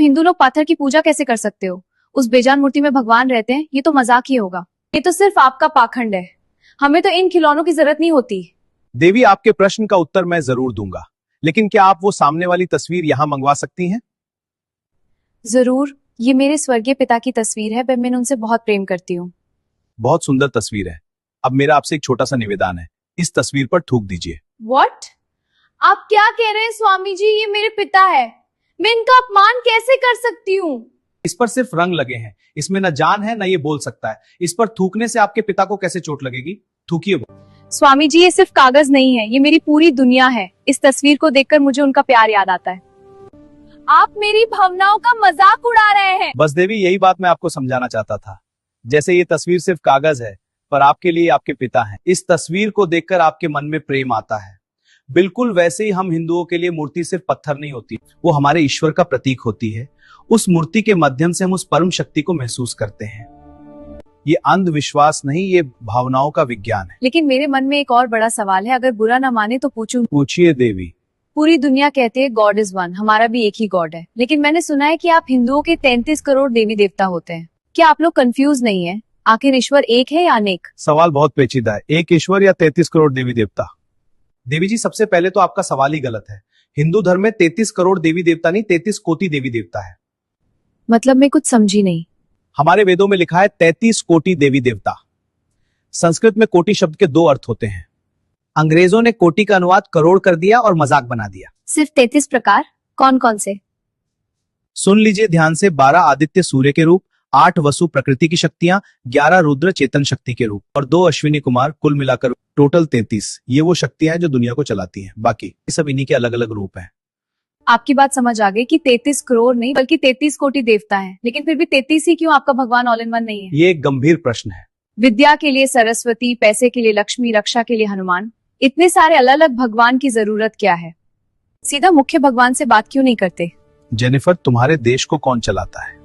हिंदू लोग पत्थर की पूजा कैसे कर सकते हो? उस बेजान मूर्ति में भगवान रहते हैं, ये तो मजाक ही होगा। ये तो सिर्फ आपका पाखंड है। हमें तो इन खिलौनों की जरूरत नहीं होती। देवी, आपके प्रश्न का उत्तर मैं जरूर दूंगा, लेकिन क्या आप वो सामने वाली तस्वीर यहाँ मंगवा सकती हैं? जरूर, ये मेरे स्वर्गीय पिता की तस्वीर है। मैं उनसे बहुत प्रेम करती हूँ। बहुत सुंदर तस्वीर है। अब मेरा आपसे एक छोटा सा निवेदन है, इस तस्वीर पर थूक दीजिए। What? आप क्या कह रहे हैं स्वामी जी? ये मेरे पिता है, मैं इनका अपमान कैसे कर सकती हूँ? इस पर सिर्फ रंग लगे हैं, इसमें न जान है न ये बोल सकता है। इस पर थूकने से आपके पिता को कैसे चोट लगेगी? थूकिए वो। स्वामी जी, ये सिर्फ कागज नहीं है, ये मेरी पूरी दुनिया है। इस तस्वीर को देखकर मुझे उनका प्यार याद आता है। आप मेरी भावनाओं का मजाक उड़ा रहे हैं। बस देवी, यही बात मैं आपको समझाना चाहता था। जैसे ये तस्वीर सिर्फ कागज है, पर आपके लिए आपके पिता हैं। इस तस्वीर को देखकर आपके मन में प्रेम आता है। बिल्कुल वैसे ही हम हिंदुओं के लिए मूर्ति सिर्फ पत्थर नहीं होती, वो हमारे ईश्वर का प्रतीक होती है। उस मूर्ति के माध्यम से हम उस परम शक्ति को महसूस करते हैं। ये अंधविश्वास नहीं, ये भावनाओं का विज्ञान है। लेकिन मेरे मन में एक और बड़ा सवाल है, अगर बुरा ना माने तो पूछूं? पूछिए देवी। पूरी दुनिया कहती है गॉड इज वन, हमारा भी एक ही गॉड है, लेकिन मैंने सुना है कि आप हिंदुओं के 33 करोड़ देवी देवता होते हैं। क्या आप लोग कंफ्यूज नहीं है? आखिर ईश्वर एक है या अनेक? सवाल बहुत पेचीदा है, एक ईश्वर या 33 करोड़ देवी देवता? देवी जी, सबसे पहले तो आपका सवाल ही गलत है। हिंदू धर्म में 33 करोड़ देवी देवता नहीं, 33 कोटि देवी देवता है। मतलब मैं कुछ समझी नहीं। हमारे वेदों में लिखा है 33 कोटि देवी देवता। संस्कृत में कोटि शब्द के 2 अर्थ होते हैं। अंग्रेजों ने कोटि का अनुवाद करोड़ कर दिया और मजाक बना दिया। सिर्फ 33 प्रकार? कौन कौन से? सुन लीजिए ध्यान से। 12 आदित्य सूर्य के रूप, 8 वसु प्रकृति की शक्तियां, 11 रुद्र चेतन शक्ति के रूप और 2 अश्विनी कुमार, कुल मिलाकर टोटल 33। ये वो शक्तियां हैं जो दुनिया को चलाती हैं। बाकी सब इन्हीं के अलग अलग रूप हैं। आपकी बात समझ आ गई कि 33 करोड़ नहीं बल्कि 33 कोटि देवता हैं, लेकिन फिर भी 33 ही क्यों? आपका भगवान ऑल इन वन नहीं है? ये एक गंभीर प्रश्न है। विद्या के लिए सरस्वती, पैसे के लिए लक्ष्मी, रक्षा के लिए हनुमान, इतने सारे अलग अलग भगवान की जरूरत क्या है? सीधा मुख्य भगवान से बात क्यों नहीं करते? जेनिफर, तुम्हारे देश को कौन चलाता है?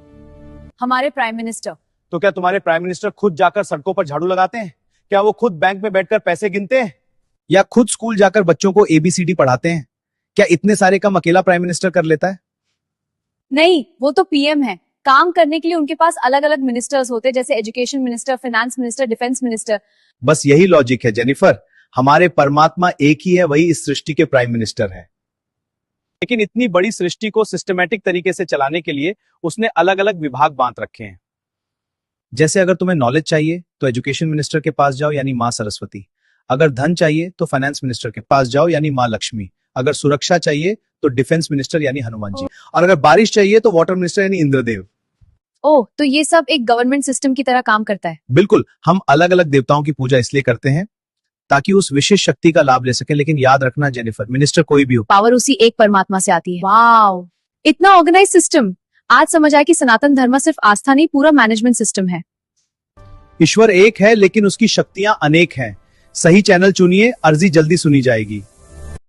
हमारे प्राइम मिनिस्टर। तो क्या तुम्हारे प्राइम मिनिस्टर खुद जाकर सड़कों पर झाड़ू लगाते हैं? क्या वो खुद बैंक में बैठकर पैसे गिनते हैं? या खुद स्कूल जाकर बच्चों को ABCD पढ़ाते हैं? क्या इतने सारे काम अकेला प्राइम मिनिस्टर कर लेता है? नहीं, वो तो PM है। काम करने के लिए उनके पास अलग अलग मिनिस्टर्स होते हैं, जैसे education minister, finance minister, defence minister. बस यही लॉजिक है जेनिफर। हमारे परमात्मा एक ही है, वही इस सृष्टि के प्राइम मिनिस्टर है। लेकिन इतनी बड़ी सृष्टि को सिस्टमैटिक तरीके से चलाने के लिए उसने अलग अलग विभाग बांट रखे हैं। जैसे अगर तुम्हें नॉलेज चाहिए तो एजुकेशन मिनिस्टर के पास जाओ, यानी माँ सरस्वती। अगर धन चाहिए तो फाइनेंस मिनिस्टर के पास जाओ, यानी माँ लक्ष्मी। अगर सुरक्षा चाहिए तो डिफेंस मिनिस्टर यानी हनुमान जी। और अगर बारिश चाहिए तो वाटर मिनिस्टर यानी इंद्रदेव। ओह, तो ये सब एक गवर्नमेंट सिस्टम की तरह काम करता है। बिल्कुल। हम अलग अलग देवताओं की पूजा इसलिए करते हैं ताकि उस विशेष शक्ति का लाभ ले सकें। लेकिन याद रखना जेनिफर, मिनिस्टर कोई भी हो, पावर उसी एक परमात्मा से आती है। वाओ, इतना ऑर्गेनाइज सिस्टम। आज समझ आया कि सनातन धर्म सिर्फ आस्था नहीं, पूरा मैनेजमेंट सिस्टम है। ईश्वर एक है लेकिन उसकी शक्तियां अनेक हैं। सही चैनल चुनिए, अर्जी जल्दी सुनी जाएगी।